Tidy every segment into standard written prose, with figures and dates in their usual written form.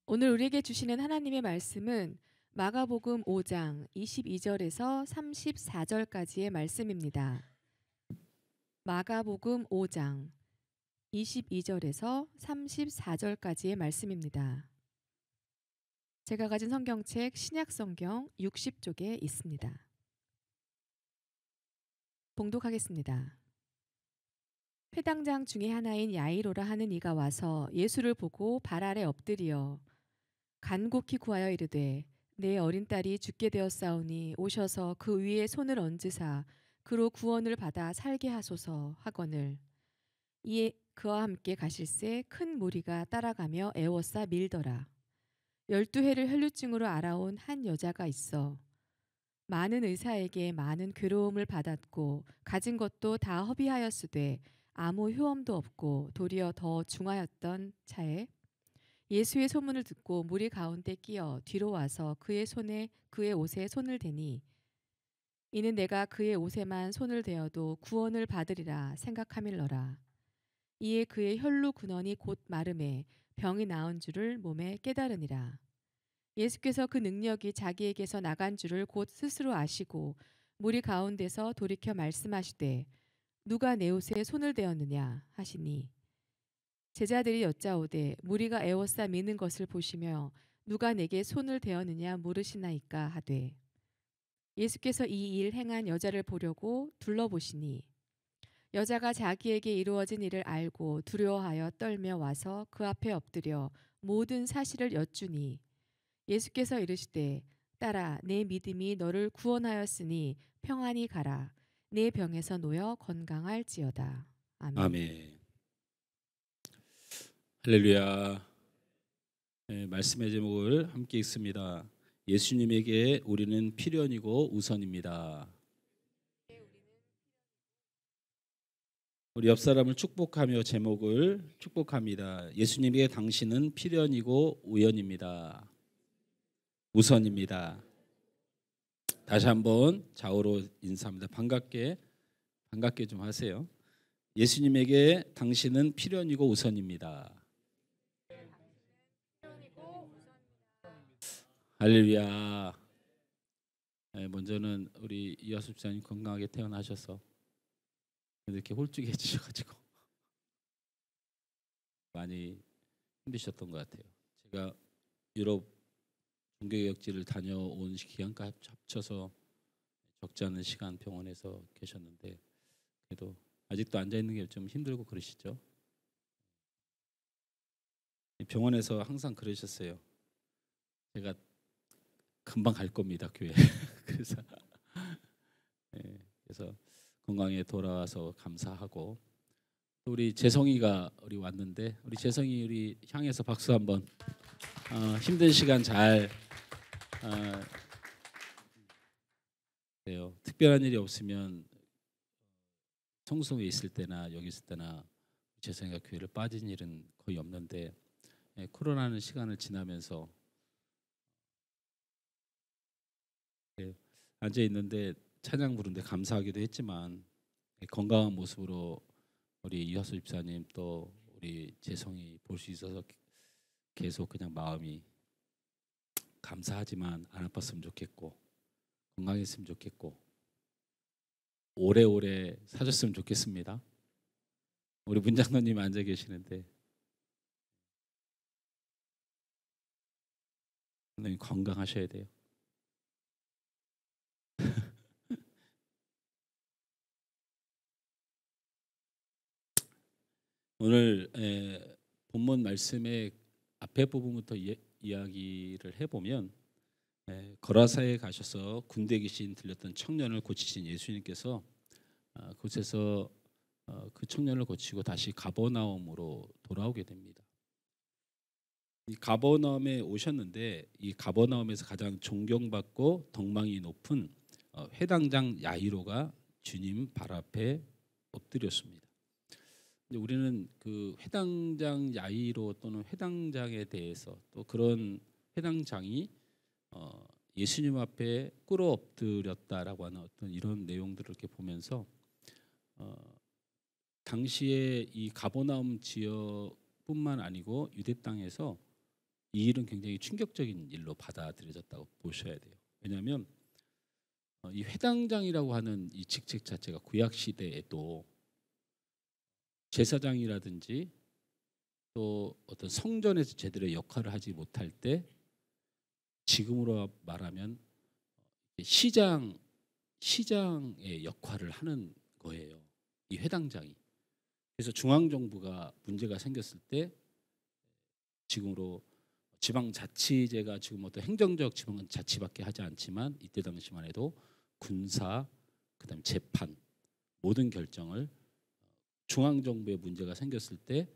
오늘 우리에게 주시는 하나님의 말씀은 마가복음 5장 22절에서 34절까지의 말씀입니다. 마가복음 5장 22절에서 34절까지의 말씀입니다. 제가 가진 성경책 신약성경 60쪽에 있습니다. 봉독하겠습니다. 회당장 중에 하나인 야이로라 하는 이가 와서 예수를 보고 발 아래 엎드리어 간곡히 구하여 이르되 내 어린 딸이 죽게 되었사오니 오셔서 그 위에 손을 얹으사 그로 구원을 받아 살게 하소서 하거늘 이에 그와 함께 가실새 큰 무리가 따라가며 애워싸 밀더라. 12해를 혈루증으로 알아온 한 여자가 있어 많은 의사에게 많은 괴로움을 받았고 가진 것도 다 허비하였으되 아무 효험도 없고 도리어 더 중하였던 차에 예수의 소문을 듣고 무리 가운데 끼어 뒤로 와서 그의 옷에 손을 대니 이는 내가 그의 옷에만 손을 대어도 구원을 받으리라 생각함일러라. 이에 그의 혈루 근원이 곧 마름에 병이 나은 줄을 몸에 깨달으니라. 예수께서 그 능력이 자기에게서 나간 줄을 곧 스스로 아시고 무리 가운데서 돌이켜 말씀하시되 누가 내 옷에 손을 대었느냐 하시니 제자들이 여짜오되 무리가 애워싸 미는 것을 보시며 누가 내게 손을 대었느냐 물으시나이까 하되 예수께서 이 일 행한 여자를 보려고 둘러보시니 여자가 자기에게 이루어진 일을 알고 두려워하여 떨며 와서 그 앞에 엎드려 모든 사실을 여쭈니 예수께서 이르시되 딸아 내 믿음이 너를 구원하였으니 평안히 가라 내 병에서 놓여 건강할지어다. 아멘. 아멘. 할렐루야. 말씀의 제목을 함께 읽습니다. 예수님에게 우리는 필연이고 우선입니다. 우리 옆 사람을 축복하며 제목을 축복합니다. 예수님에게 당신은 필연이고 우연입니다. 우선입니다. 다시 한번 좌우로 인사합니다. 반갑게 좀 하세요. 예수님에게 당신은 필연이고 우선입니다. 할렐루야. 먼저는 우리 이하수 집사님 건강하게 태어나셔서 이렇게 홀쭉해지셔가지고 많이 힘드셨던 것 같아요. 제가 유럽 종교개혁지를 다녀온 기간과 합쳐서 적지 않은 시간 병원에서 계셨는데 그래도 아직도 앉아 있는 게 좀 힘들고 그러시죠? 병원에서 항상 그러셨어요. 제가 금방 갈 겁니다, 교회. 그래서 그래서 건강에 돌아와서 감사하고 또 우리 재성이가 우리 왔는데 우리 재성이 우리 향해서 박수 한번. 힘든 시간 잘 돼요. 특별한 일이 없으면 성송에 있을 때나 여기 있을 때나 재성이가 교회를 빠진 일은 거의 없는데 코로나는 시간을 지나면서 앉아 있는데 찬양 부르는데 감사하기도 했지만 건강한 모습으로 우리 이하수 집사님 또 우리 재성이 볼 수 있어서 계속 그냥 마음이 감사하지만 안 아팠으면 좋겠고 건강했으면 좋겠고 오래오래 사셨으면 좋겠습니다. 우리 문장로님 앉아 계시는데 건강하셔야 돼요. 오늘 본문 말씀의 앞에 부분부터 이야기를 해보면 거라사에 가셔서 군대 귀신 들렸던 청년을 고치신 예수님께서 그곳에서 그 청년을 고치고 다시 가버나움으로 돌아오게 됩니다. 이 가버나움에 오셨는데 이 가버나움에서 가장 존경받고 덕망이 높은 회당장 야이로가 주님 발 앞에 엎드렸습니다. 우리는 그 회당장 야이로 또는 회당장에 대해서 또 그런 회당장이 예수님 앞에 꿇어 엎드렸다라고 하는 어떤 이런 내용들을 이렇게 보면서 당시에 이 가버나움 지역뿐만 아니고 유대 땅에서 이 일은 굉장히 충격적인 일로 받아들여졌다고 보셔야 돼요. 왜냐하면 이 회당장이라고 하는 이 직책 자체가 구약 시대에도 제사장이라든지 또 어떤 성전에서 제대로 역할을 하지 못할 때 지금으로 말하면 시장의 역할을 하는 거예요. 이 회당장이. 그래서 중앙정부가 문제가 생겼을 때 지금으로 지방자치제가 지금 어떤 행정적 지방자치밖에 하지 않지만 이때 당시만 해도 군사, 그다음 재판 모든 결정을 중앙정부에 문제가 생겼을 때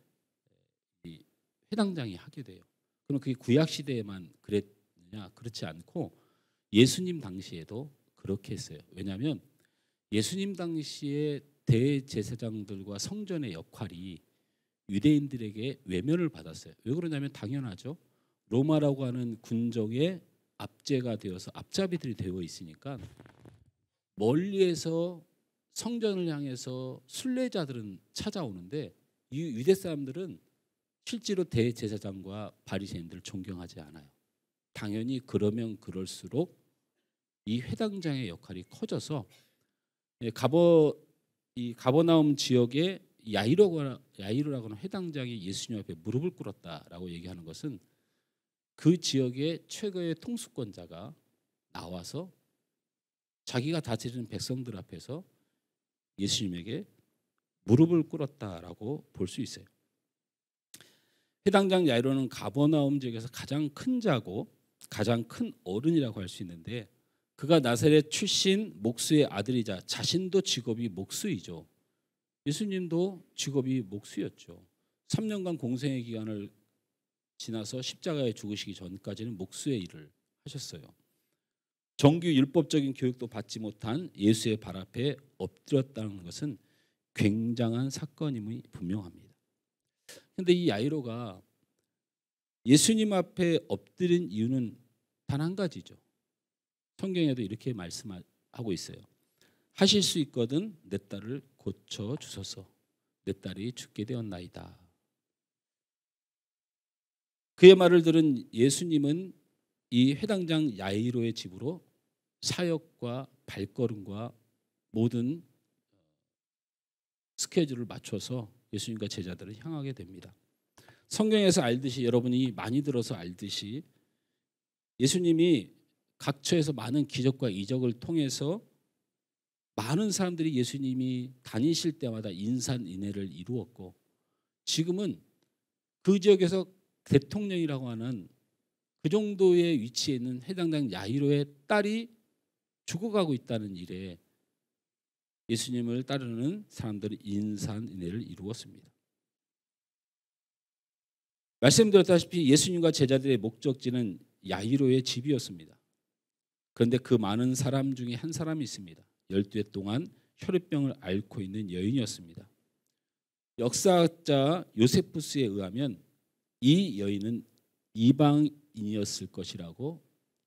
이 회당장이 하게 돼요. 그럼 그게 구약 시대에만 그랬느냐? 그렇지 않고 예수님 당시에도 그렇게 했어요. 왜냐하면 예수님 당시에 대제사장들과 성전의 역할이 유대인들에게 외면을 받았어요. 왜 그러냐면 당연하죠. 로마라고 하는 군정의 압제가 되어서 앞잡이들이 되어 있으니까 멀리에서 성전을 향해서 순례자들은 찾아오는데 이 유대 사람들은 실제로 대제사장과 바리새인들을 존경하지 않아요. 당연히 그러면 그럴수록 이 회당장의 역할이 커져서 이 가버나움 지역의 야이로라고 하는 회당장이 예수님 앞에 무릎을 꿇었다라고 얘기하는 것은 그 지역의 최고의 통수권자가 나와서 자기가 다스리는 백성들 앞에서 예수님에게 무릎을 꿇었다라고 볼 수 있어요. 회당장 야이로는 가버나움 지역에서 가장 큰 자고 가장 큰 어른이라고 할 수 있는데 그가 나사렛 출신 목수의 아들이자 자신도 직업이 목수이죠. 예수님도 직업이 목수였죠. 3년간 공생의 기간을 지나서 십자가에 죽으시기 전까지는 목수의 일을 하셨어요. 정규 율법적인 교육도 받지 못한 예수의 발 앞에 엎드렸다는 것은 굉장한 사건임이 분명합니다. 그런데 이 야이로가 예수님 앞에 엎드린 이유는 단 한 가지죠. 성경에도 이렇게 말씀하고 있어요. 하실 수 있거든 내 딸을 고쳐 주소서. 내 딸이 죽게 되었나이다. 그의 말을 들은 예수님은 이 회당장 야이로의 집으로 사역과 발걸음과 모든 스케줄을 맞춰서 예수님과 제자들을 향하게 됩니다. 성경에서 알듯이 여러분이 많이 들어서 알듯이 예수님이 각처에서 많은 기적과 이적을 통해서 많은 사람들이 예수님이 다니실 때마다 인산인해를 이루었고 지금은 그 지역에서 대통령이라고 하는 그 정도의 위치에 있는 회당장 야이로의 딸이 죽어가고 있다는 일에 예수님을 따르는 사람들이 인산인해를 이루었습니다. 말씀드렸다시피 예수님과 제자들의 목적지는 야이로의 집이었습니다. 그런데 그 많은 사람 중에 한 사람이 있습니다. 12해 동안 혈우병을 앓고 있는 여인이었습니다. 역사학자 요세푸스에 의하면 이 여인은 이방인이었을 것이라고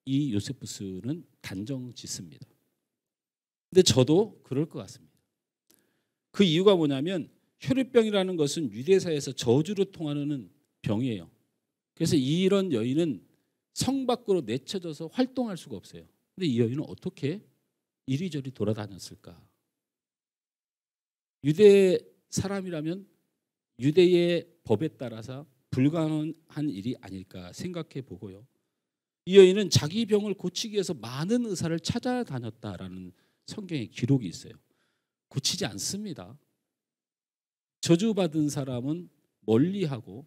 이 요세푸스는 단정 짓습니다. 근데 저도 그럴 것 같습니다. 그 이유가 뭐냐면 혈우병이라는 것은 유대사에서 저주로 통하는 병이에요. 그래서 이런 여인은 성 밖으로 내쳐져서 활동할 수가 없어요. 근데 이 여인은 어떻게 이리저리 돌아다녔을까? 유대 사람이라면 유대의 법에 따라서 불가능한 일이 아닐까 생각해 보고요. 이 여인은 자기 병을 고치기 위해서 많은 의사를 찾아다녔다라는 성경의 기록이 있어요. 고치지 않습니다. 저주받은 사람은 멀리하고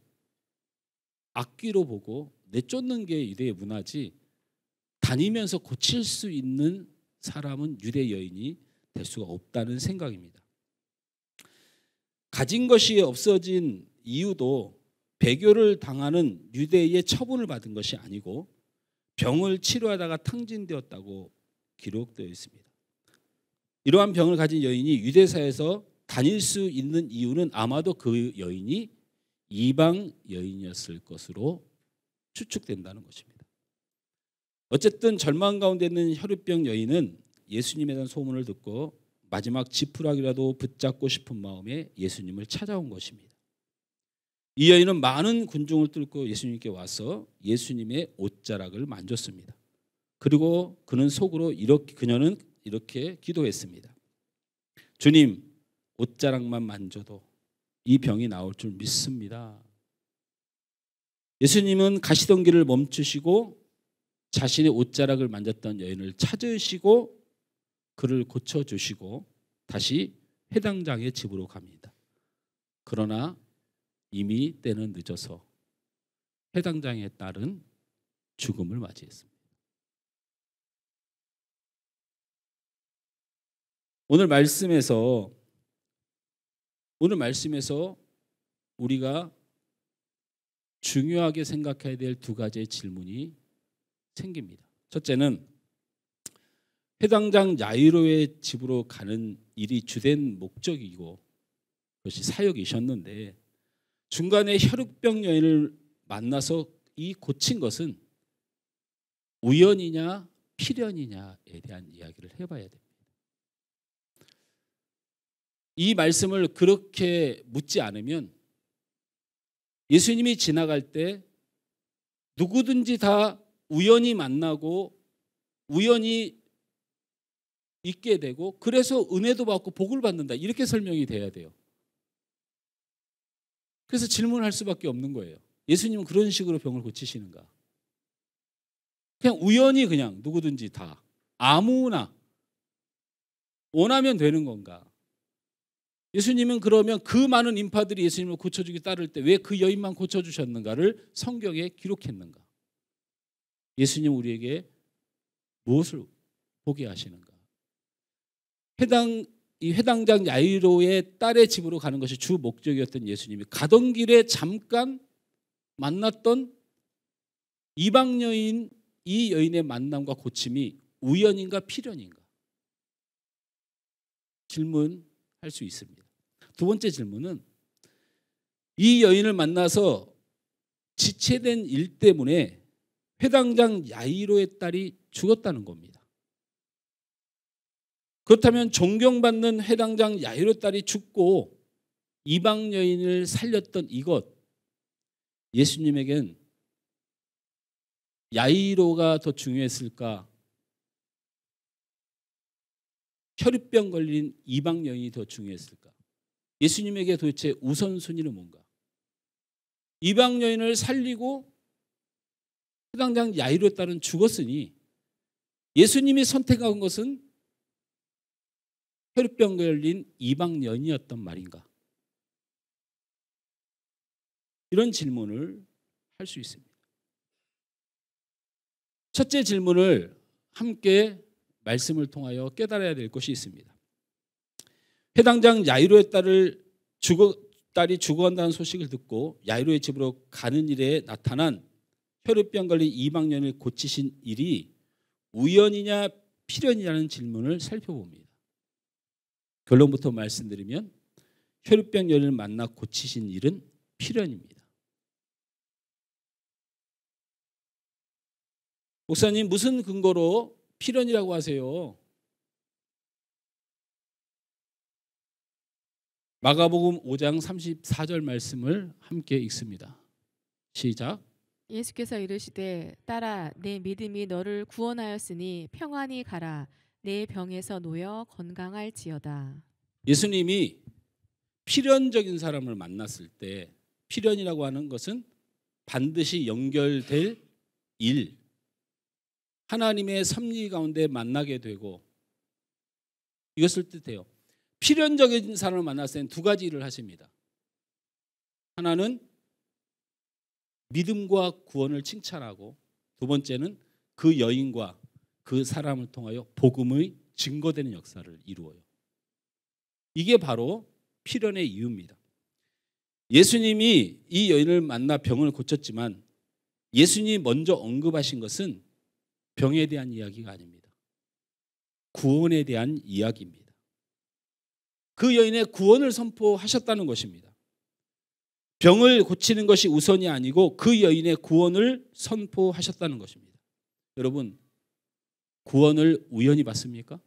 악귀로 보고 내쫓는 게 유대의 문화지 다니면서 고칠 수 있는 사람은 유대 여인이 될 수가 없다는 생각입니다. 가진 것이 없어진 이유도 배교를 당하는 유대의 처분을 받은 것이 아니고 병을 치료하다가 탕진되었다고 기록되어 있습니다. 이러한 병을 가진 여인이 유대사에서 다닐 수 있는 이유는 아마도 그 여인이 이방 여인이었을 것으로 추측된다는 것입니다. 어쨌든 절망 가운데 있는 혈우병 여인은 예수님에 대한 소문을 듣고 마지막 지푸라기라도 붙잡고 싶은 마음에 예수님을 찾아온 것입니다. 이 여인은 많은 군중을 뚫고 예수님께 와서 예수님의 옷자락을 만졌습니다. 그리고 그녀는 이렇게 기도했습니다. 주님, 옷자락만 만져도 이 병이 나올 줄 믿습니다. 예수님은 가시던 길을 멈추시고 자신의 옷자락을 만졌던 여인을 찾으시고 그를 고쳐주시고 다시 회당장의 집으로 갑니다. 그러나 이미 때는 늦어서 회당장의 딸은 죽음을 맞이했습니다. 오늘 말씀에서 우리가 중요하게 생각해야 될 두 가지의 질문이 생깁니다. 첫째는 회당장 야이로의 집으로 가는 일이 주된 목적이고 그것이 사역이셨는데 중간에 혈육병 여인을 만나서 이 고친 것은 우연이냐 필연이냐에 대한 이야기를 해봐야 됩니다. 이 말씀을 그렇게 묻지 않으면 예수님이 지나갈 때 누구든지 다 우연히 만나고 우연히 있게 되고 그래서 은혜도 받고 복을 받는다 이렇게 설명이 돼야 돼요. 그래서 질문할 수밖에 없는 거예요. 예수님은 그런 식으로 병을 고치시는가? 그냥 우연히 그냥 누구든지 다 아무나 원하면 되는 건가? 예수님은 그러면 그 많은 인파들이 예수님을 고쳐주기 따를 때 왜 그 여인만 고쳐주셨는가를 성경에 기록했는가? 예수님 우리에게 무엇을 보게 하시는가? 이 회당장 야이로의 딸의 집으로 가는 것이 주 목적이었던 예수님이 가던 길에 잠깐 만났던 이방 여인 이 여인의 만남과 고침이 우연인가 필연인가? 질문할 수 있습니다. 두 번째 질문은 이 여인을 만나서 지체된 일 때문에 회당장 야이로의 딸이 죽었다는 겁니다. 그렇다면 존경받는 회당장 야이로 딸이 죽고 이방 여인을 살렸던 이것, 예수님에겐 야이로가 더 중요했을까? 혈육병 걸린 이방 여인이 더 중요했을까? 예수님에게 도대체 우선순위는 뭔가? 이방 여인을 살리고 회당장 야이로의 딸은 죽었으니 예수님이 선택한 것은 혈육병 걸린 이방 여인이었단 말인가? 이런 질문을 할 수 있습니다. 첫째 질문을 함께 말씀을 통하여 깨달아야 될 것이 있습니다. 회당장 야이로의 딸이 죽어간다는 소식을 듣고 야이로의 집으로 가는 일에 나타난 혈육병 걸린 이방 여인을 고치신 일이 우연이냐 필연이냐는 질문을 살펴봅니다. 결론부터 말씀드리면 혈육병 여인을 만나 고치신 일은 필연입니다. 목사님 무슨 근거로 필연이라고 하세요? 마가복음 5장 34절 말씀을 함께 읽습니다. 시작. 예수께서 이르시되 딸아 내 믿음이 너를 구원하였으니 평안히 가라 내 병에서 놓여 건강할지어다. 예수님이 필연적인 사람을 만났을 때 필연이라고 하는 것은 반드시 연결될 일, 하나님의 섭리 가운데 만나게 되고 이것을 뜻해요. 필연적인 사람을 만났을 때는 두 가지 일을 하십니다. 하나는 믿음과 구원을 칭찬하고 두 번째는 그 여인과 그 사람을 통하여 복음의 증거되는 역사를 이루어요. 이게 바로 필연의 이유입니다. 예수님이 이 여인을 만나 병을 고쳤지만 예수님이 먼저 언급하신 것은 병에 대한 이야기가 아닙니다. 구원에 대한 이야기입니다. 그 여인의 구원을 선포하셨다는 것입니다. 병을 고치는 것이 우선이 아니고 그 여인의 구원을 선포하셨다는 것입니다. 여러분, 구원을 우연히 받습니까?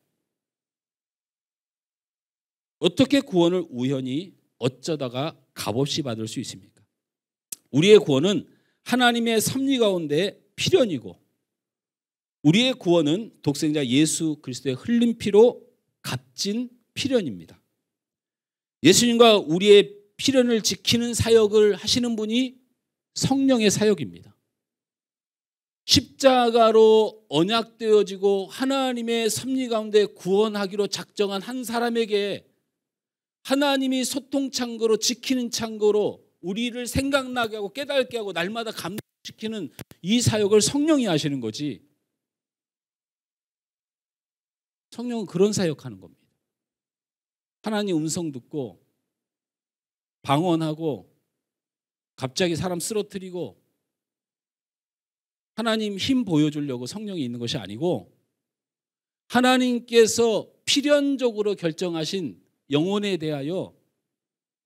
어떻게 구원을 우연히 어쩌다가 값없이 받을 수 있습니까? 우리의 구원은 하나님의 섭리 가운데 필연이고 우리의 구원은 독생자 예수 그리스도의 흘린 피로 값진 필연입니다. 예수님과 우리의 필연을 지키는 사역을 하시는 분이 성령의 사역입니다. 십자가로 언약되어지고 하나님의 섭리 가운데 구원하기로 작정한 한 사람에게 하나님이 소통 창고로 지키는 창고로 우리를 생각나게 하고 깨닫게 하고 날마다 감동시키는 이 사역을 성령이 하시는 거지. 성령은 그런 사역하는 겁니다. 하나님 음성 듣고 방언하고 갑자기 사람 쓰러뜨리고 하나님 힘 보여주려고 성령이 있는 것이 아니고 하나님께서 필연적으로 결정하신 영혼에 대하여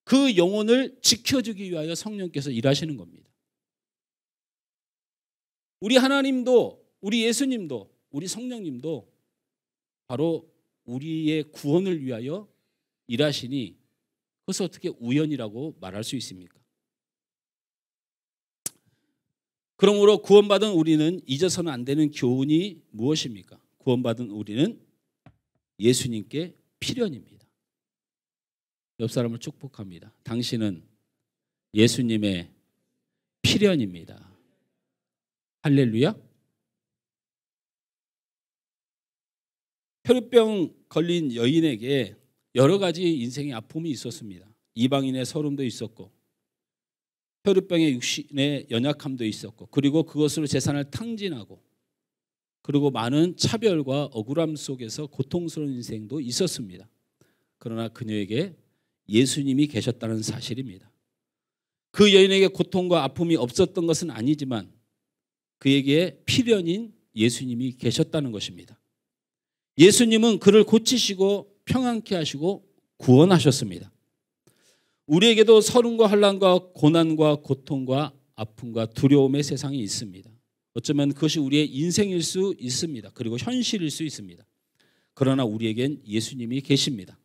그 영혼을 지켜주기 위하여 성령께서 일하시는 겁니다. 우리 하나님도 우리 예수님도 우리 성령님도 바로 우리의 구원을 위하여 일하시니 그것을 어떻게 우연이라고 말할 수 있습니까? 그러므로 구원받은 우리는 잊어서는 안 되는 교훈이 무엇입니까? 구원받은 우리는 예수님께 필연입니다. 옆 사람을 축복합니다. 당신은 예수님의 필연입니다. 할렐루야. 혈우병 걸린 여인에게 여러 가지 인생의 아픔이 있었습니다. 이방인의 서름도 있었고 혈우병의 육신의 연약함도 있었고 그리고 그것으로 재산을 탕진하고 그리고 많은 차별과 억울함 속에서 고통스러운 인생도 있었습니다. 그러나 그녀에게 예수님이 계셨다는 사실입니다. 그 여인에게 고통과 아픔이 없었던 것은 아니지만 그에게 필연인 예수님이 계셨다는 것입니다. 예수님은 그를 고치시고 평안케 하시고 구원하셨습니다. 우리에게도 서름과 환난과 고난과 고통과 아픔과 두려움의 세상이 있습니다. 어쩌면 그것이 우리의 인생일 수 있습니다. 그리고 현실일 수 있습니다. 그러나 우리에겐 예수님이 계십니다.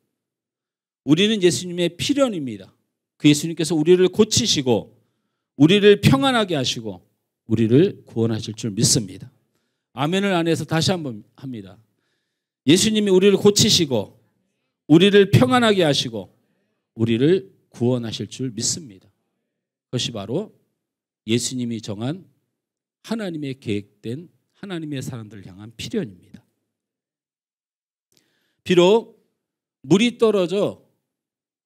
우리는 예수님의 필연입니다. 그 예수님께서 우리를 고치시고 우리를 평안하게 하시고 우리를 구원하실 줄 믿습니다. 아멘을 안에서 다시 한번 합니다. 예수님이 우리를 고치시고 우리를 평안하게 하시고 우리를 구원하실 줄 믿습니다. 그것이 바로 예수님이 정한 하나님의 계획된 하나님의 사람들을 향한 필연입니다. 비록 물이 떨어져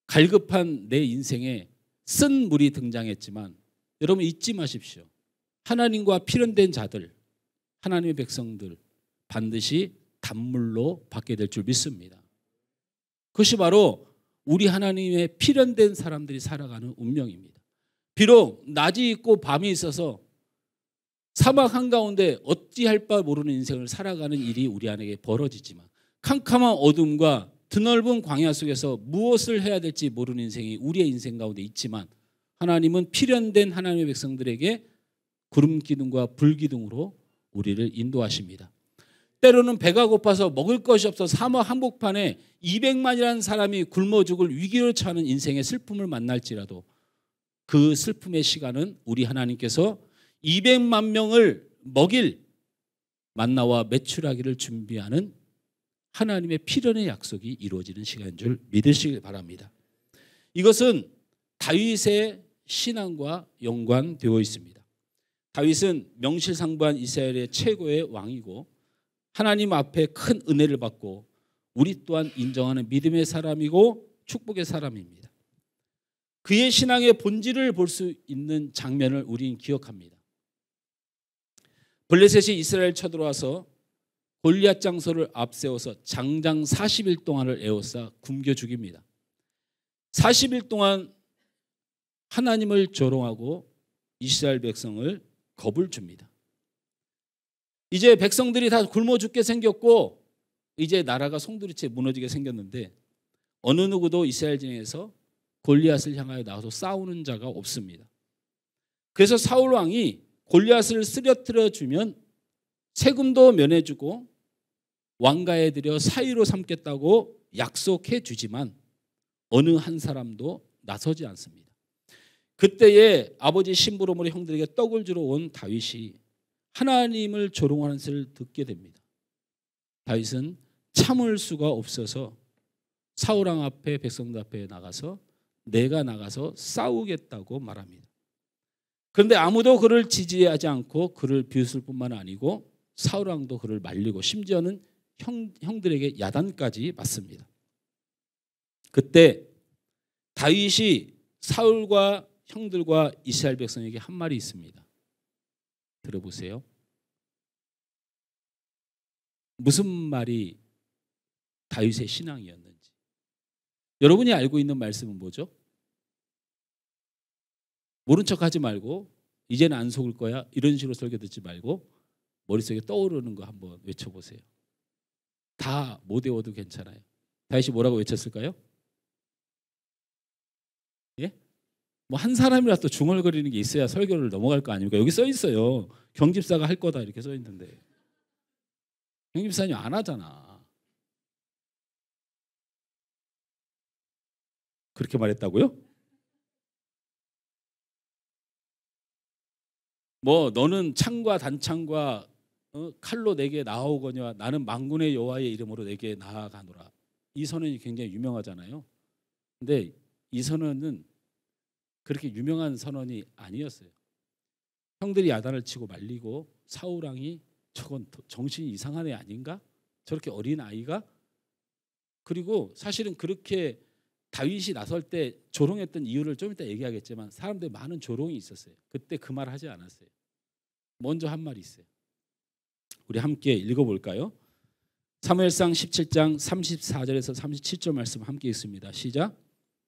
갈급한 내 인생에 쓴 물이 등장했지만 여러분 잊지 마십시오. 하나님과 필연된 자들, 하나님의 백성들 반드시 단물로 받게 될 줄 믿습니다. 그것이 바로 우리 하나님의 필연된 사람들이 살아가는 운명입니다. 비록 낮이 있고 밤이 있어서 사막 한가운데 어찌할 바 모르는 인생을 살아가는 일이 우리 안에 벌어지지만 캄캄한 어둠과 드넓은 광야 속에서 무엇을 해야 될지 모르는 인생이 우리의 인생 가운데 있지만 하나님은 필연된 하나님의 백성들에게 구름 기둥과 불 기둥으로 우리를 인도하십니다. 때로는 배가 고파서 먹을 것이 없어 사막 한복판에 200만이라는 사람이 굶어 죽을 위기를 처하는 인생의 슬픔을 만날지라도 그 슬픔의 시간은 우리 하나님께서 200만 명을 먹일 만나와 메추라기를 준비하는 하나님의 필연의 약속이 이루어지는 시간인 줄 믿으시길 바랍니다. 이것은 다윗의 신앙과 연관되어 있습니다. 다윗은 명실상부한 이스라엘의 최고의 왕이고 하나님 앞에 큰 은혜를 받고 우리 또한 인정하는 믿음의 사람이고 축복의 사람입니다. 그의 신앙의 본질을 볼 수 있는 장면을 우리는 기억합니다. 블레셋이 이스라엘 쳐들어와서 골리앗 장소를 앞세워서 장장 40일 동안을 에워싸 굶겨 죽입니다. 40일 동안 하나님을 조롱하고 이스라엘 백성을 겁을 줍니다. 이제 백성들이 다 굶어 죽게 생겼고 이제 나라가 송두리째 무너지게 생겼는데 어느 누구도 이스라엘 중에서 골리앗을 향하여 나와서 싸우는 자가 없습니다. 그래서 사울 왕이 골리앗을 쓰러뜨려 주면 세금도 면해주고 왕가에 들여 사위로 삼겠다고 약속해 주지만 어느 한 사람도 나서지 않습니다. 그때에 아버지 심부름으로 형들에게 떡을 주러 온 다윗이 하나님을 조롱하는 소리를 듣게 됩니다. 다윗은 참을 수가 없어서 사울왕 앞에 백성들 앞에 나가서 내가 나가서 싸우겠다고 말합니다. 그런데 아무도 그를 지지하지 않고 그를 비웃을 뿐만 아니고 사울왕도 그를 말리고 심지어는 형들에게 야단까지 맞습니다. 그때 다윗이 사울과 형들과 이스라엘 백성에게 한 말이 있습니다. 들어보세요. 무슨 말이 다윗의 신앙이었는지. 여러분이 알고 있는 말씀은 뭐죠? 모른 척하지 말고 이제는 안 속을 거야 이런 식으로 설교 듣지 말고 머릿속에 떠오르는 거 한번 외쳐보세요. 다 못 외워도 괜찮아요. 다윗이 뭐라고 외쳤을까요? 예? 뭐 한 사람이라도 중얼거리는 게 있어야 설교를 넘어갈 거 아닙니까? 여기 써 있어요. 경집사가 할 거다 이렇게 써 있는데 경집사님 안 하잖아. 그렇게 말했다고요? 뭐 너는 창과 단창과 칼로 내게 나아오거니와 나는 만군의 여호와의 이름으로 내게 나아가노라. 이 선언이 굉장히 유명하잖아요. 근데 이 선언은 그렇게 유명한 선언이 아니었어요. 형들이 야단을 치고 말리고 사울왕이 저건 정신이 이상한 애 아닌가? 저렇게 어린 아이가? 그리고 사실은 그렇게 다윗이 나설 때 조롱했던 이유를 좀 이따 얘기하겠지만 사람들이 많은 조롱이 있었어요. 그때 그 말 하지 않았어요. 먼저 한 말이 있어요. 우리 함께 읽어볼까요? 사무엘상 17장 34절에서 37절 말씀 함께 읽습니다. 시작.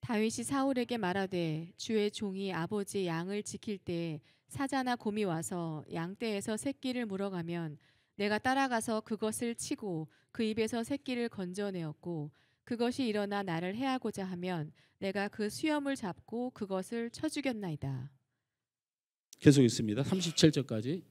다윗이 사울에게 말하되 주의 종이 아버지 양을 지킬 때 사자나 곰이 와서 양떼에서 새끼를 물어가면 내가 따라가서 그것을 치고 그 입에서 새끼를 건져내었고 그것이 일어나 나를 해하고자 하면 내가 그 수염을 잡고 그것을 쳐 죽였나이다. 계속 있습니다. 37절까지.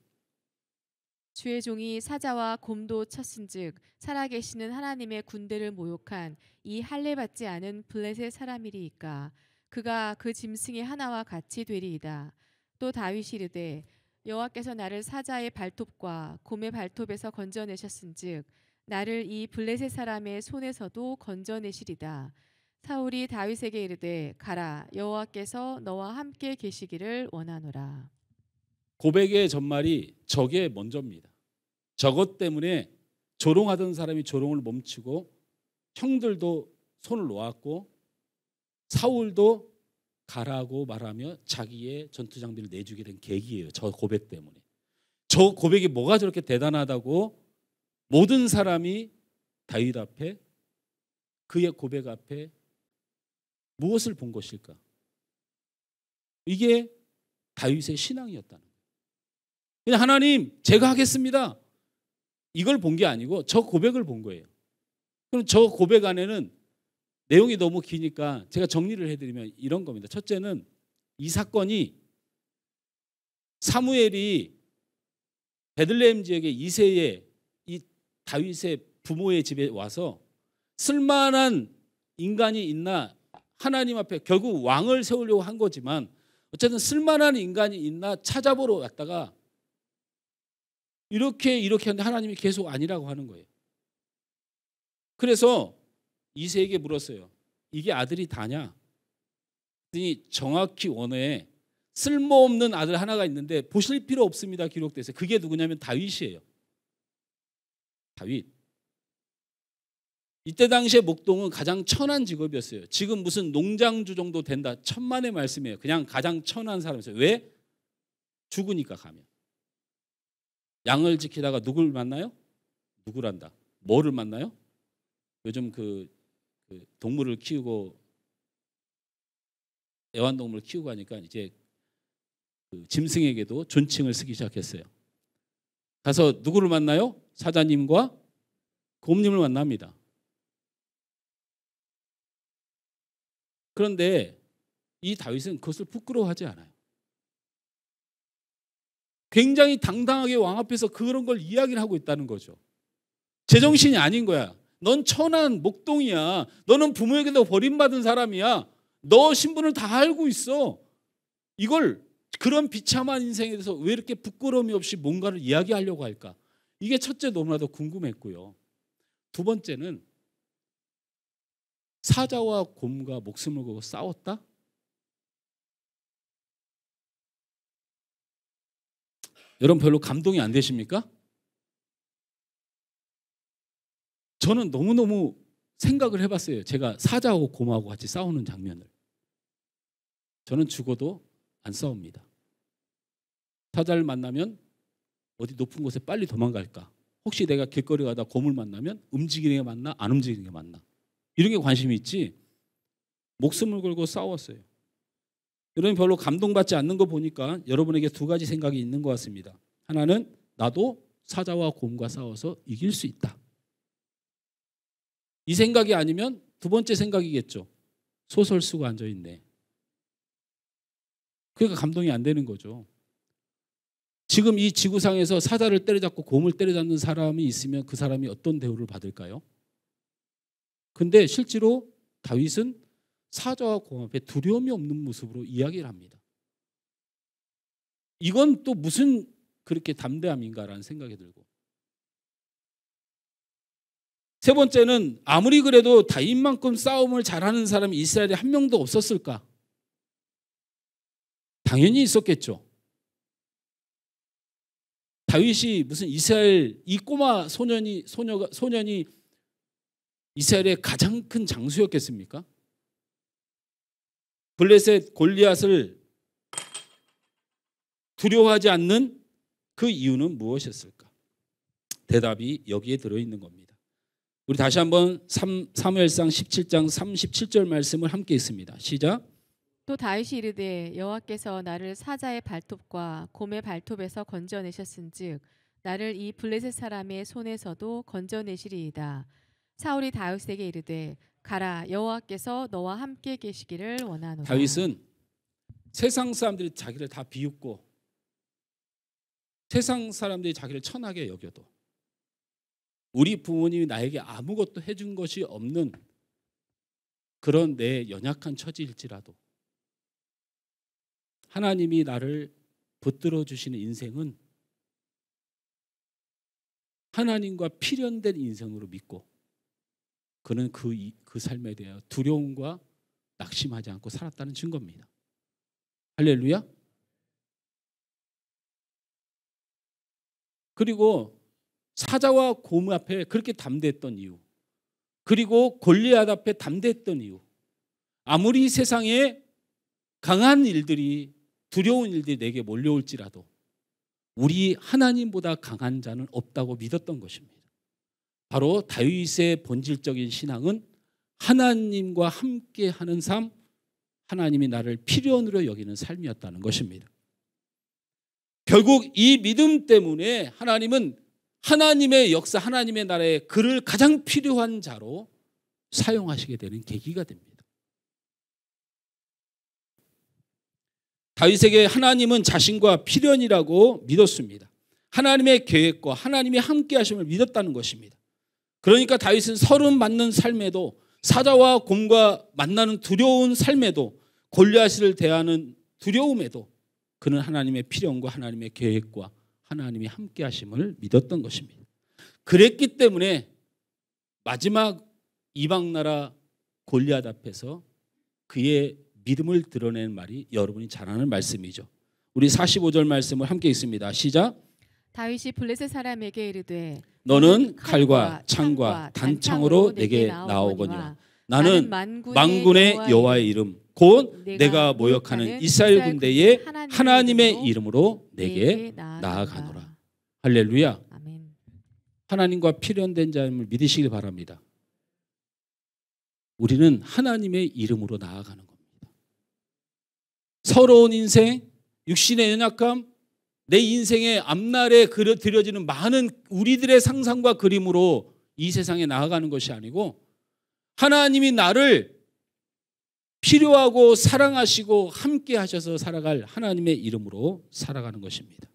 주의 종이 사자와 곰도 쳤은즉 살아계시는 하나님의 군대를 모욕한 이 할례받지 않은 블레셋 사람이리이까 그가 그 짐승의 하나와 같이 되리이다. 또 다윗이 이르되 여호와께서 나를 사자의 발톱과 곰의 발톱에서 건져내셨은즉 나를 이 블레셋 사람의 손에서도 건져내시리다. 사울이 다윗에게 이르되 가라 여호와께서 너와 함께 계시기를 원하노라. 고백의 전말이 저게 먼저입니다. 저것 때문에 조롱하던 사람이 조롱을 멈추고 형들도 손을 놓았고 사울도 가라고 말하며 자기의 전투 장비를 내주게 된 계기예요. 저 고백 때문에. 저 고백이 뭐가 저렇게 대단하다고 모든 사람이 다윗 앞에 그의 고백 앞에 무엇을 본 것일까? 이게 다윗의 신앙이었다는 거예요. 그냥 하나님 제가 하겠습니다. 이걸 본 게 아니고 저 고백을 본 거예요. 그럼 저 고백 안에는 내용이 너무 기니까 제가 정리를 해드리면 이런 겁니다. 첫째는 이 사건이 사무엘이 베들레헴 지역의 이새의 이 다윗의 부모의 집에 와서 쓸만한 인간이 있나 하나님 앞에 결국 왕을 세우려고 한 거지만 어쨌든 쓸만한 인간이 있나 찾아보러 왔다가 이렇게 하는데 하나님이 계속 아니라고 하는 거예요. 그래서 이새에게 물었어요. 이게 아들이 다냐? 그랬더니 정확히 원어에 쓸모없는 아들 하나가 있는데 보실 필요 없습니다. 기록돼서 그게 누구냐면 다윗이에요. 다윗. 이때 당시에 목동은 가장 천한 직업이었어요. 지금 무슨 농장주 정도 된다. 천만의 말씀이에요. 그냥 가장 천한 사람이었어요. 왜? 죽으니까 가면. 양을 지키다가 누굴 만나요? 누구란다. 뭐를 만나요? 요즘 그 동물을 키우고 애완동물을 키우고 하니까 이제 그 짐승에게도 존칭을 쓰기 시작했어요. 가서 누구를 만나요? 사자님과 곰님을 만납니다. 그런데 이 다윗은 그것을 부끄러워하지 않아요. 굉장히 당당하게 왕 앞에서 그런 걸 이야기를 하고 있다는 거죠. 제정신이 아닌 거야. 넌 천한 목동이야. 너는 부모에게도 버림받은 사람이야. 너 신분을 다 알고 있어. 이걸 그런 비참한 인생에 대해서 왜 이렇게 부끄러움이 없이 뭔가를 이야기하려고 할까? 이게 첫째 너무나도 궁금했고요. 두 번째는 사자와 곰과 목숨을 걸고 싸웠다? 여러분 별로 감동이 안 되십니까? 저는 너무너무 생각을 해봤어요. 제가 사자하고 곰하고 같이 싸우는 장면을. 저는 죽어도 안 싸웁니다. 사자를 만나면 어디 높은 곳에 빨리 도망갈까? 혹시 내가 길거리 가다 곰을 만나면 움직이는 게 맞나? 안 움직이는 게 맞나? 이런 게 관심이 있지. 목숨을 걸고 싸웠어요. 여러분 별로 감동받지 않는 거 보니까 여러분에게 두 가지 생각이 있는 것 같습니다. 하나는 나도 사자와 곰과 싸워서 이길 수 있다. 이 생각이 아니면 두 번째 생각이겠죠. 소설 쓰고 앉아있네. 그러니까 감동이 안 되는 거죠. 지금 이 지구상에서 사자를 때려잡고 곰을 때려잡는 사람이 있으면 그 사람이 어떤 대우를 받을까요? 근데 실제로 다윗은 사자와 곰 앞에 두려움이 없는 모습으로 이야기를 합니다. 이건 또 무슨 그렇게 담대함인가라는 생각이 들고, 세 번째는 아무리 그래도 다윗만큼 싸움을 잘하는 사람이 이스라엘에 한 명도 없었을까? 당연히 있었겠죠. 다윗이 무슨 이스라엘 이 꼬마 소년이 이스라엘의 가장 큰 장수였겠습니까? 블레셋 골리앗을 두려워하지 않는 그 이유는 무엇이었을까? 대답이 여기에 들어있는 겁니다. 우리 다시 한번 사무엘상 17장 37절 말씀을 함께 읽습니다. 시작. 또 다윗이 이르되 여호와께서 나를 사자의 발톱과 곰의 발톱에서 건져내셨은즉 나를 이 블레셋 사람의 손에서도 건져내시리이다. 사울이 다윗에게 이르되 가라, 여호와께서 너와 함께 계시기를 원하노라. 다윗은 세상 사람들이 자기를 다 비웃고 세상 사람들이 자기를 천하게 여겨도 우리 부모님이 나에게 아무것도 해준 것이 없는 그런 내 연약한 처지일지라도 하나님이 나를 붙들어 주시는 인생은 하나님과 필연된 인생으로 믿고 그는 그 삶에 대하여 두려움과 낙심하지 않고 살았다는 증거입니다. 할렐루야. 그리고 사자와 곰 앞에 그렇게 담대했던 이유, 그리고 골리앗 앞에 담대했던 이유, 아무리 세상에 강한 일들이 두려운 일들이 내게 몰려올지라도 우리 하나님보다 강한 자는 없다고 믿었던 것입니다. 바로 다윗의 본질적인 신앙은 하나님과 함께하는 삶, 하나님이 나를 필연으로 여기는 삶이었다는 것입니다. 결국 이 믿음 때문에 하나님은 하나님의 역사, 하나님의 나라에 그를 가장 필요한 자로 사용하시게 되는 계기가 됩니다. 다윗에게 하나님은 자신과 필연이라고 믿었습니다. 하나님의 계획과 하나님이 함께 하심을 믿었다는 것입니다. 그러니까 다윗은 서름 맞는 삶에도, 사자와 곰과 만나는 두려운 삶에도, 골리앗을 대하는 두려움에도 그는 하나님의 필연과 하나님의 계획과 하나님이 함께 하심을 믿었던 것입니다. 그랬기 때문에 마지막 이방 나라 골리앗 앞에서 그의 믿음을 드러낸 말이 여러분이 잘 아는 말씀이죠. 우리 45절 말씀을 함께 읽습니다. 시작. 다윗이 블레셋 사람에게 이르되 너는 칼과 창과 단창으로 내게 나오거니와 나는 만군의 여호와의 이름 곧 내가 모욕하는 이스라엘 군대의 하나님의 이름으로 내게 나아가노라. 할렐루야. 아멘. 하나님과 필연된 자임을 믿으시길 바랍니다. 우리는 하나님의 이름으로 나아가는 겁니다. 서러운 인생, 육신의 연약함, 내 인생의 앞날에 그려지는 많은 우리들의 상상과 그림으로 이 세상에 나아가는 것이 아니고 하나님이 나를 필요하고 사랑하시고 함께 하셔서 살아갈 하나님의 이름으로 살아가는 것입니다.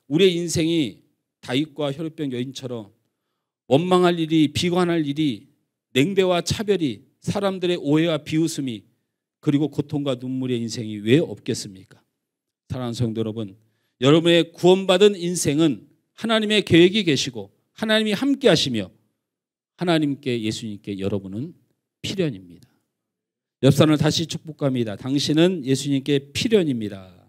우리의 인생이 다윗과 혈육병 여인처럼 원망할 일이, 비관할 일이, 냉대와 차별이, 사람들의 오해와 비웃음이 그리고 고통과 눈물의 인생이 왜 없겠습니까? 사랑하는 성도 여러분, 여러분의 구원받은 인생은 하나님의 계획이 계시고 하나님이 함께 하시며 하나님께 예수님께 여러분은 필연입니다. 옆 사람을 다시 축복합니다. 당신은 예수님께 필연입니다.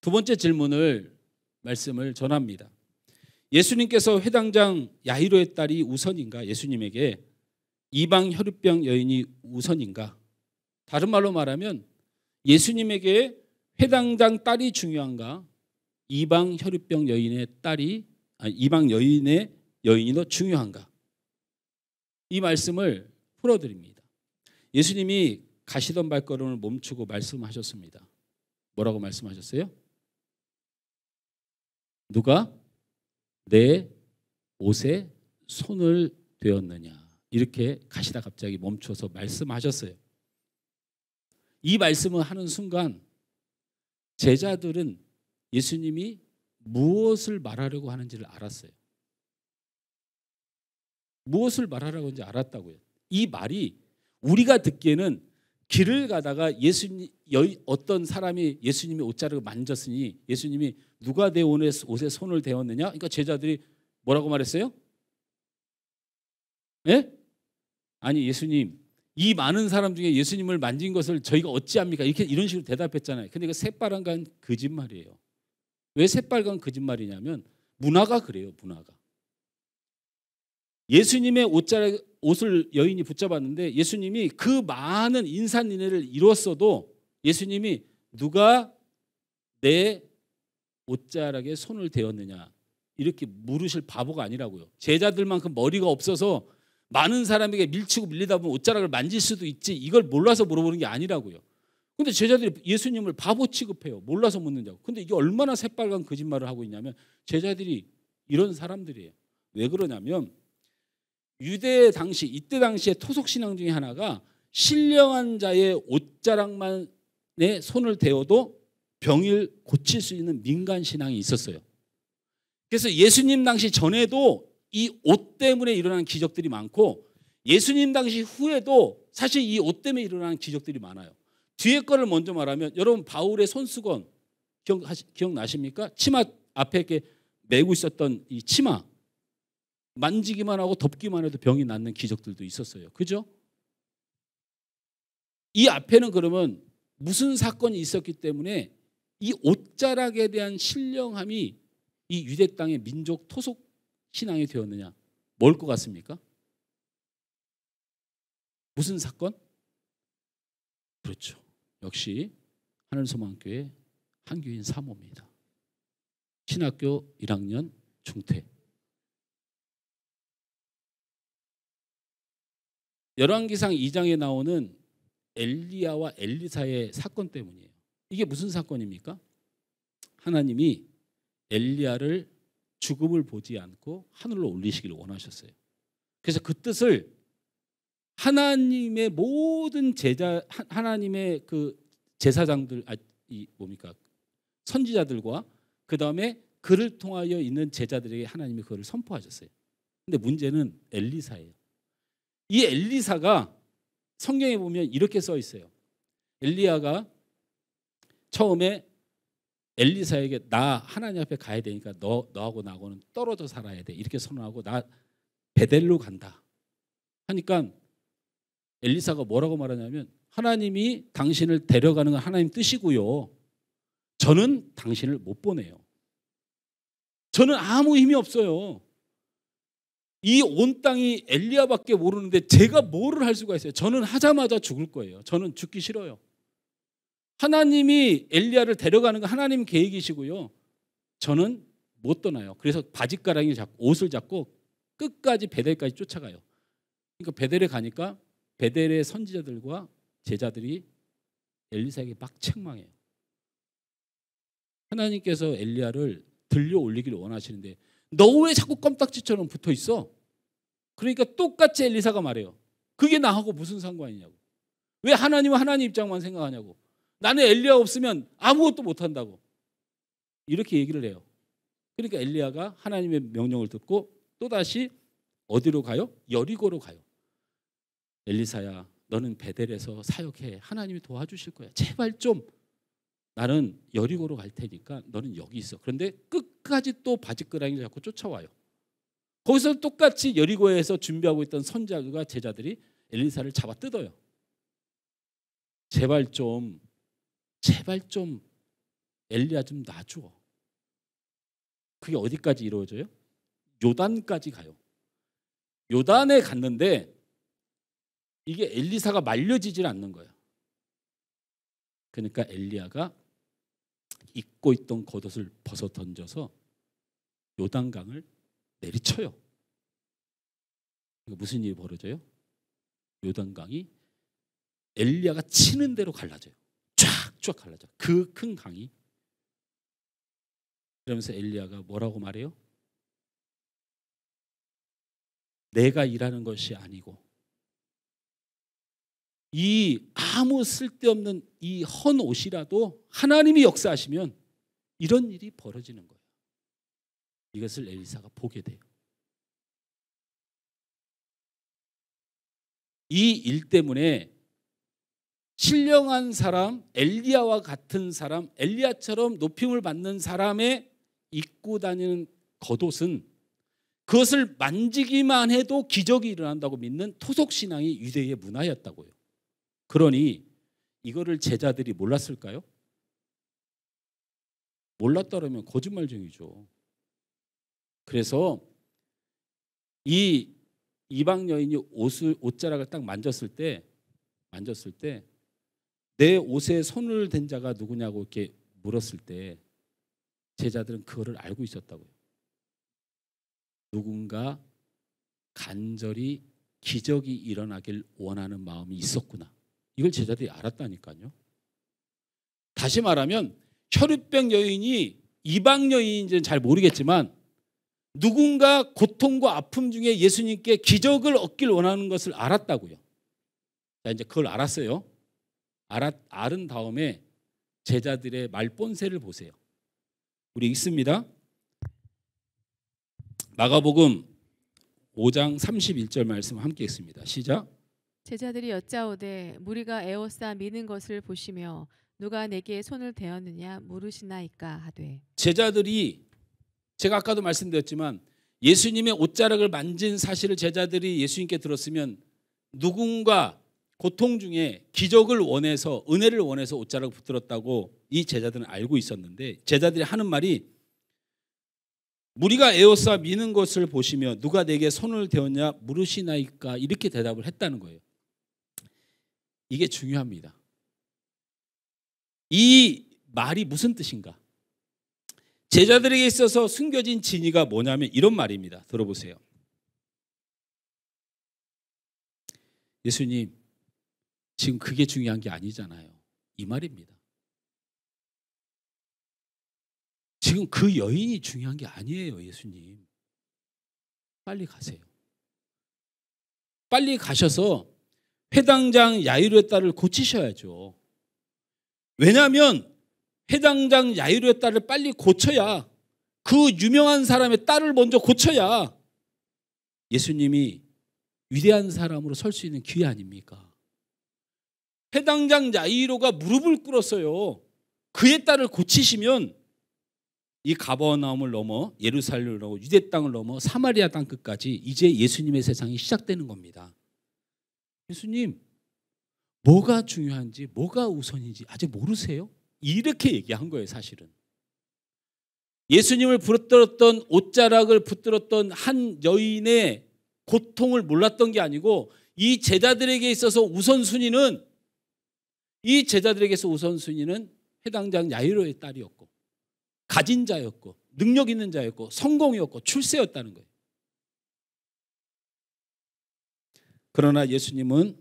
두 번째 말씀을 전합니다. 예수님께서 회당장 야이로의 딸이 우선인가? 예수님에게 이방 혈유병 여인이 우선인가? 다른 말로 말하면 예수님에게 회당장 딸이 중요한가? 이방 혈유병 여인의 이방 여인이 더 중요한가? 이 말씀을 풀어드립니다. 예수님이 가시던 발걸음을 멈추고 말씀하셨습니다. 뭐라고 말씀하셨어요? 누가 내 옷에 손을 대었느냐? 이렇게 가시다 갑자기 멈춰서 말씀하셨어요. 이 말씀을 하는 순간 제자들은 예수님이 무엇을 말하려고 하는지를 알았어요. 무엇을 말하려고 하는지 알았다고요. 이 말이 우리가 듣기에는 길을 가다가 어떤 사람이 예수님의 옷자락을 만졌으니 예수님이 누가 내 옷에 손을 대었느냐? 그러니까 제자들이 뭐라고 말했어요? 예? 아니 예수님, 이 많은 사람 중에 예수님을 만진 것을 저희가 어찌합니까? 이런 식으로 대답했잖아요. 근데 이거 새빨간 거짓말이에요. 왜 새빨간 거짓말이냐면 문화가 그래요. 문화가. 예수님의 옷을 여인이 붙잡았는데 예수님이 그 많은 인산인해를 이뤘어도 예수님이 누가 내 옷자락에 손을 대었느냐 이렇게 물으실 바보가 아니라고요. 제자들만큼 머리가 없어서 많은 사람에게 밀치고 밀리다 보면 옷자락을 만질 수도 있지 이걸 몰라서 물어보는 게 아니라고요. 근데 제자들이 예수님을 바보 취급해요. 몰라서 묻는다고. 근데 이게 얼마나 새빨간 거짓말을 하고 있냐면 제자들이 이런 사람들이에요. 왜 그러냐면 이때 당시에 토속신앙 중에 하나가 신령한 자의 옷자락만에 손을 대어도 병을 고칠 수 있는 민간신앙이 있었어요. 그래서 예수님 당시 전에도 이 옷 때문에 일어나는 기적들이 많고 예수님 당시 후에도 사실 이 옷 때문에 일어나는 기적들이 많아요. 뒤에 거를 먼저 말하면 여러분 바울의 손수건 기억나십니까? 치마 앞에 이렇게 메고 있었던 이 치마 만지기만 하고 덮기만 해도 병이 낫는 기적들도 있었어요. 그죠? 이 앞에는 그러면 무슨 사건이 있었기 때문에 이 옷자락에 대한 신령함이 이 유대 땅의 민족 토속 신앙이 되었느냐? 뭘 것 같습니까? 무슨 사건? 그렇죠. 역시 하늘소망교회 한교인 사모입니다. 신학교 1학년 중퇴. 열왕기상 2장에 나오는 엘리야와 엘리사의 사건 때문이에요. 이게 무슨 사건입니까? 하나님이 엘리야를 죽음을 보지 않고 하늘로 올리시기를 원하셨어요. 그래서 그 뜻을 하나님의 모든 하나님의 그 제사장들 선지자들과 그 다음에 그를 통하여 있는 제자들에게 하나님이 그걸 선포하셨어요. 근데 문제는 엘리사예요. 이 엘리사가 성경에 보면 이렇게 써 있어요. 엘리야가 처음에 엘리사에게 나 하나님 앞에 가야 되니까 너하고 나하고는 떨어져 살아야 돼 이렇게 선언하고 나 베델로 간다 하니까 엘리사가 뭐라고 말하냐면 하나님이 당신을 데려가는 건 하나님 뜻이고요. 저는 당신을 못 보내요. 저는 아무 힘이 없어요. 이 온 땅이 엘리야밖에 모르는데 제가 뭐를 할 수가 있어요. 저는 하자마자 죽을 거예요. 저는 죽기 싫어요. 하나님이 엘리야를 데려가는 건 하나님 계획이시고요. 저는 못 떠나요. 그래서 바짓가랑이를 잡고 옷을 잡고 끝까지 베델까지 쫓아가요. 그러니까 베델에 가니까 베델의 선지자들과 제자들이 엘리사에게 막 책망해요. 하나님께서 엘리야를 들려 올리기를 원하시는데 너 왜 자꾸 껌딱지처럼 붙어 있어? 그러니까 똑같이 엘리사가 말해요. 그게 나하고 무슨 상관이냐고. 왜 하나님은 하나님 입장만 생각하냐고. 나는 엘리야 없으면 아무것도 못한다고. 이렇게 얘기를 해요. 그러니까 엘리야가 하나님의 명령을 듣고 또다시 어디로 가요? 여리고로 가요. 엘리사야 너는 베델에서 사역해. 하나님이 도와주실 거야. 제발 좀 나는 여리고로 갈 테니까 너는 여기 있어. 그런데 끝까지 또 바지끄랑이를 잡고 쫓아와요. 거기서 똑같이 여리고에서 준비하고 있던 선자들과 제자들이 엘리사를 잡아 뜯어요. 제발 좀 엘리야 좀 놔줘. 그게 어디까지 이루어져요? 요단까지 가요. 요단에 갔는데 이게 엘리사가 말려지질 않는 거예요. 그러니까 엘리야가 입고 있던 겉옷을 벗어 던져서 요단강을 내리쳐요. 무슨 일이 벌어져요? 요단강이 엘리야가 치는 대로 갈라져요. 쫙쫙 갈라져. 그 큰 강이. 그러면서 엘리야가 뭐라고 말해요? 내가 일하는 것이 아니고 이 아무 쓸데없는 이 헌 옷이라도 하나님이 역사하시면 이런 일이 벌어지는 거예요. 이것을 엘리사가 보게 돼요. 이 일 때문에 신령한 사람, 엘리야와 같은 사람, 엘리야처럼 높임을 받는 사람의 입고 다니는 겉옷은 그것을 만지기만 해도 기적이 일어난다고 믿는 토속신앙이 유대의 문화였다고요. 그러니 이거를 제자들이 몰랐을까요? 몰랐다면 거짓말쟁이죠. 그래서 이 이방 여인이 옷자락을 딱 만졌을 때 내 옷에 손을 댄 자가 누구냐고 이렇게 물었을 때 제자들은 그거를 알고 있었다고요. 누군가 간절히 기적이 일어나길 원하는 마음이 있었구나. 이걸 제자들이 알았다니까요. 다시 말하면 혈유병 여인이 이방 여인인지는 잘 모르겠지만 누군가 고통과 아픔 중에 예수님께 기적을 얻길 원하는 것을 알았다고요. 자, 이제 그걸 알았어요. 알은 다음에 제자들의 말본세를 보세요. 우리 읽습니다. 마가복음 5장 31절 말씀 함께 읽습니다. 시작. 제자들이 여짜오되 무리가 에워싸 미는 것을 보시며 누가 내게 손을 대었느냐 물으시나이까 하되. 제자들이 제가 아까도 말씀드렸지만 예수님의 옷자락을 만진 사실을 제자들이 예수님께 들었으면 누군가 고통 중에 기적을 원해서 은혜를 원해서 옷자락을 붙들었다고 이 제자들은 알고 있었는데 제자들이 하는 말이 무리가 에워싸 미는 것을 보시며 누가 내게 손을 대었냐 물으시나이까 이렇게 대답을 했다는 거예요. 이게 중요합니다. 이 말이 무슨 뜻인가? 제자들에게 있어서 숨겨진 진의가 뭐냐면 이런 말입니다. 들어보세요. 예수님, 지금 그게 중요한 게 아니잖아요. 이 말입니다. 지금 그 여인이 중요한 게 아니에요, 예수님. 빨리 가세요. 빨리 가셔서 회당장 야이로의 딸을 고치셔야죠. 왜냐하면 회당장 야이로의 딸을 빨리 고쳐야 그 유명한 사람의 딸을 먼저 고쳐야 예수님이 위대한 사람으로 설 수 있는 기회 아닙니까? 회당장 야이로가 무릎을 꿇었어요. 그의 딸을 고치시면 이 가버나움을 넘어 예루살렘을 넘어 유대 땅을 넘어 사마리아 땅 끝까지 이제 예수님의 세상이 시작되는 겁니다. 예수님, 뭐가 중요한지 뭐가 우선인지 아직 모르세요? 이렇게 얘기한 거예요, 사실은. 예수님을 붙들었던 옷자락을 붙들었던 한 여인의 고통을 몰랐던 게 아니고 이 제자들에게 있어서 우선순위는 회당장 야이로의 딸이었고 가진 자였고 능력 있는 자였고 성공이었고 출세였다는 거예요. 그러나 예수님은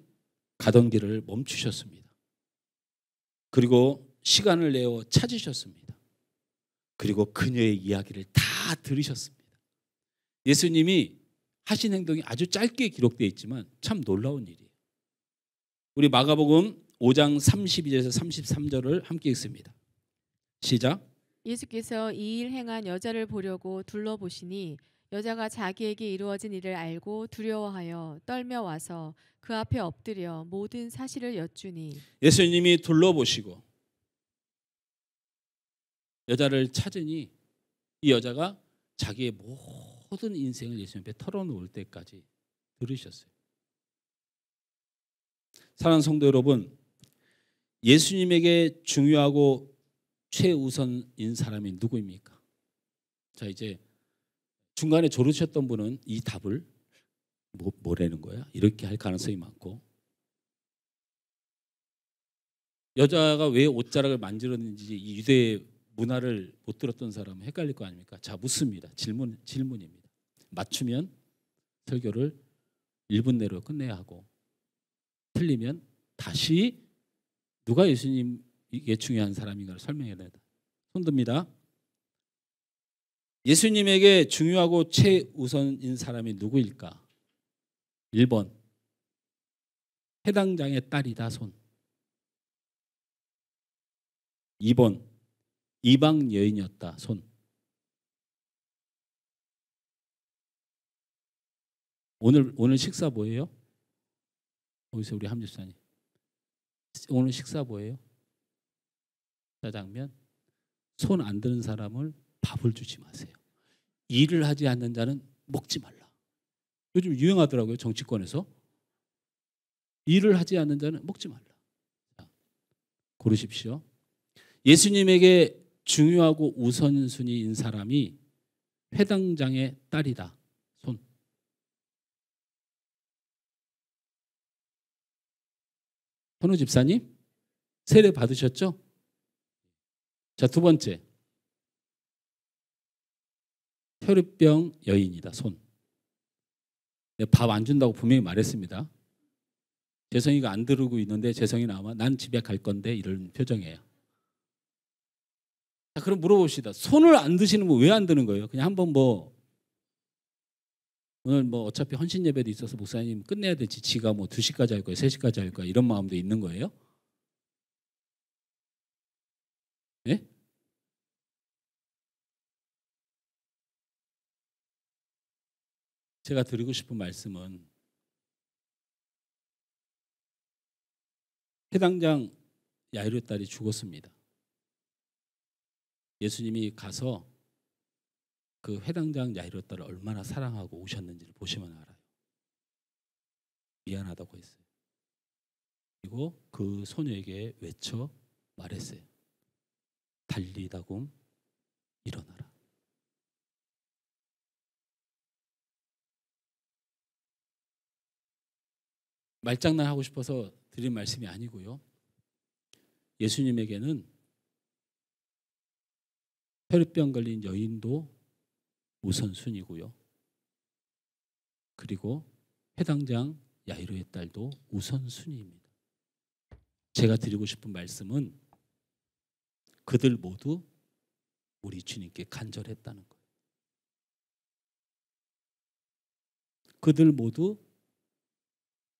가던 길을 멈추셨습니다. 그리고 시간을 내어 찾으셨습니다. 그리고 그녀의 이야기를 다 들으셨습니다. 예수님이 하신 행동이 아주 짧게 기록되어 있지만 참 놀라운 일이에요. 우리 마가복음 5장 32절에서 33절을 함께 읽습니다. 시작. 예수께서 이 일 행한 여자를 보려고 둘러보시니 여자가 자기에게 이루어진 일을 알고 두려워하여 떨며 와서 그 앞에 엎드려 모든 사실을 여쭈니 예수님이 둘러보시고 여자를 찾으니 이 여자가 자기의 모든 인생을 예수님 앞에 털어놓을 때까지 들으셨어요. 사랑하는 성도 여러분, 예수님에게 중요하고 최우선인 사람이 누구입니까? 자, 이제 중간에 졸으셨던 분은 이 답을 뭐라는 거야? 이렇게 할 가능성이 많고, 여자가 왜 옷자락을 만지렀는지 이 유대 문화를 못 들었던 사람은 헷갈릴 거 아닙니까? 자, 묻습니다. 질문입니다. 맞추면 설교를 1분 내로 끝내야 하고, 틀리면 다시 누가 예수님에게 중요한 사람인가를 설명해야 된다. 손 듭니다. 예수님에게 중요하고 최우선인 사람이 누구일까? 1번 해당장의 딸이다. 손. 2번 이방 여인이었다. 손. 오늘 식사 뭐예요? 어디서 우리 함집사님? 오늘 식사 뭐예요? 짜장면. 손 안 드는 사람을 밥을 주지 마세요. 일을 하지 않는 자는 먹지 말라. 요즘 유행하더라고요. 정치권에서. 일을 하지 않는 자는 먹지 말라. 자, 고르십시오. 예수님에게 중요하고 우선순위인 사람이 회당장의 딸이다. 손. 현우 집사님 세례 받으셨죠? 자, 두 번째 혈우병 여인이다. 손. 밥 안 준다고 분명히 말했습니다. 재성이가 안 들고 있는데 재성이 나와 난 집에 갈 건데 이런 표정이에요. 자, 그럼 물어봅시다. 손을 안 드시는 분 왜 안 드는 거예요? 그냥 한번 오늘 어차피 헌신 예배도 있어서 목사님 끝내야 되지. 지가 2시까지 할 거야, 3시까지 할 거야 이런 마음도 있는 거예요? 네? 제가 드리고 싶은 말씀은 해당장 야이로 딸이 죽었습니다. 예수님이 가서 그 해당장 야이로 딸을 얼마나 사랑하고 오셨는지를 보시면 알아요. 미안하다고 했어요. 그리고 그 소녀에게 외쳐 말했어요. 달리다굼 일어나라. 말장난하고 싶어서 드린 말씀이 아니고요. 예수님에게는 혈우병 걸린 여인도 우선순위고요. 그리고 해당장 야이로의 딸도 우선순위입니다. 제가 드리고 싶은 말씀은 그들 모두 우리 주님께 간절했다는 거예요. 그들 모두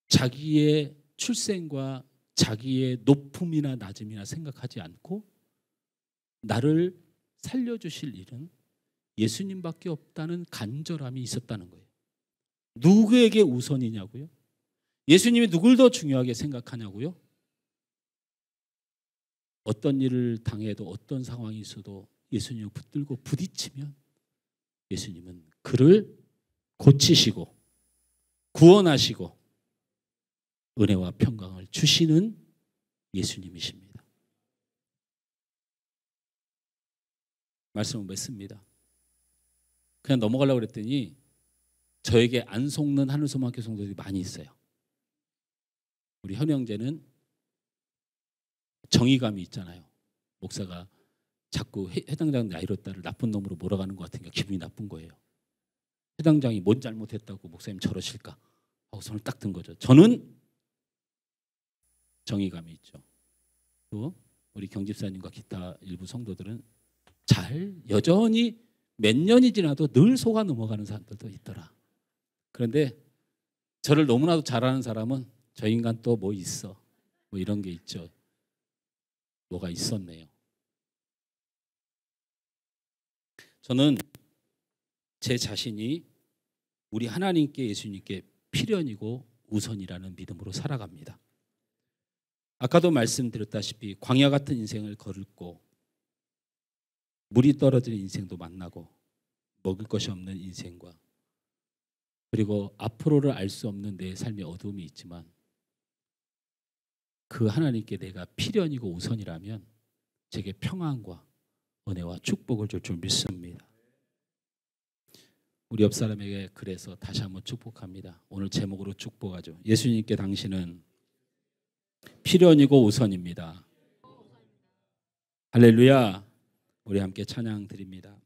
자기의 출생과 자기의 높음이나 낮음이나 생각하지 않고 나를 살려주실 일은 예수님밖에 없다는 간절함이 있었다는 거예요. 누구에게 우선이냐고요? 예수님이 누굴 더 중요하게 생각하냐고요? 어떤 일을 당해도 어떤 상황이 있어도 예수님을 붙들고 부딪히면 예수님은 그를 고치시고 구원하시고 은혜와 평강을 주시는 예수님이십니다. 말씀을 맺습니다. 그냥 넘어가려고 그랬더니 저에게 안 속는 하늘소망교회 성도들이 많이 있어요. 우리 현 형제는 정의감이 있잖아요. 목사가 자꾸 해당장 야이로딸을 나쁜 놈으로 몰아가는 것 같으니까 기분이 나쁜 거예요. 해당장이 뭔 잘못했다고 목사님 저러실까 하고 손을 딱 든 거죠. 저는 정의감이 있죠. 또 우리 경집사님과 기타 일부 성도들은 여전히 몇 년이 지나도 늘 속아 넘어가는 사람들도 있더라. 그런데 저를 너무나도 잘 아는 사람은 저 인간 또 뭐 있어. 뭐 이런 게 있죠. 뭐가 있었네요. 저는 제 자신이 우리 하나님께 예수님께 필연이고 우선이라는 믿음으로 살아갑니다. 아까도 말씀드렸다시피 광야 같은 인생을 걸고 물이 떨어지는 인생도 만나고 먹을 것이 없는 인생과 그리고 앞으로를 알 수 없는 내 삶의 어두움이 있지만 그 하나님께 내가 필연이고 우선이라면 제게 평안과 은혜와 축복을 줄 줄 믿습니다. 우리 옆 사람에게 그래서 다시 한번 축복합니다. 오늘 제목으로 축복하죠. 예수님께 당신은 필연이고 우선입니다. 할렐루야. 우리 함께 찬양 드립니다.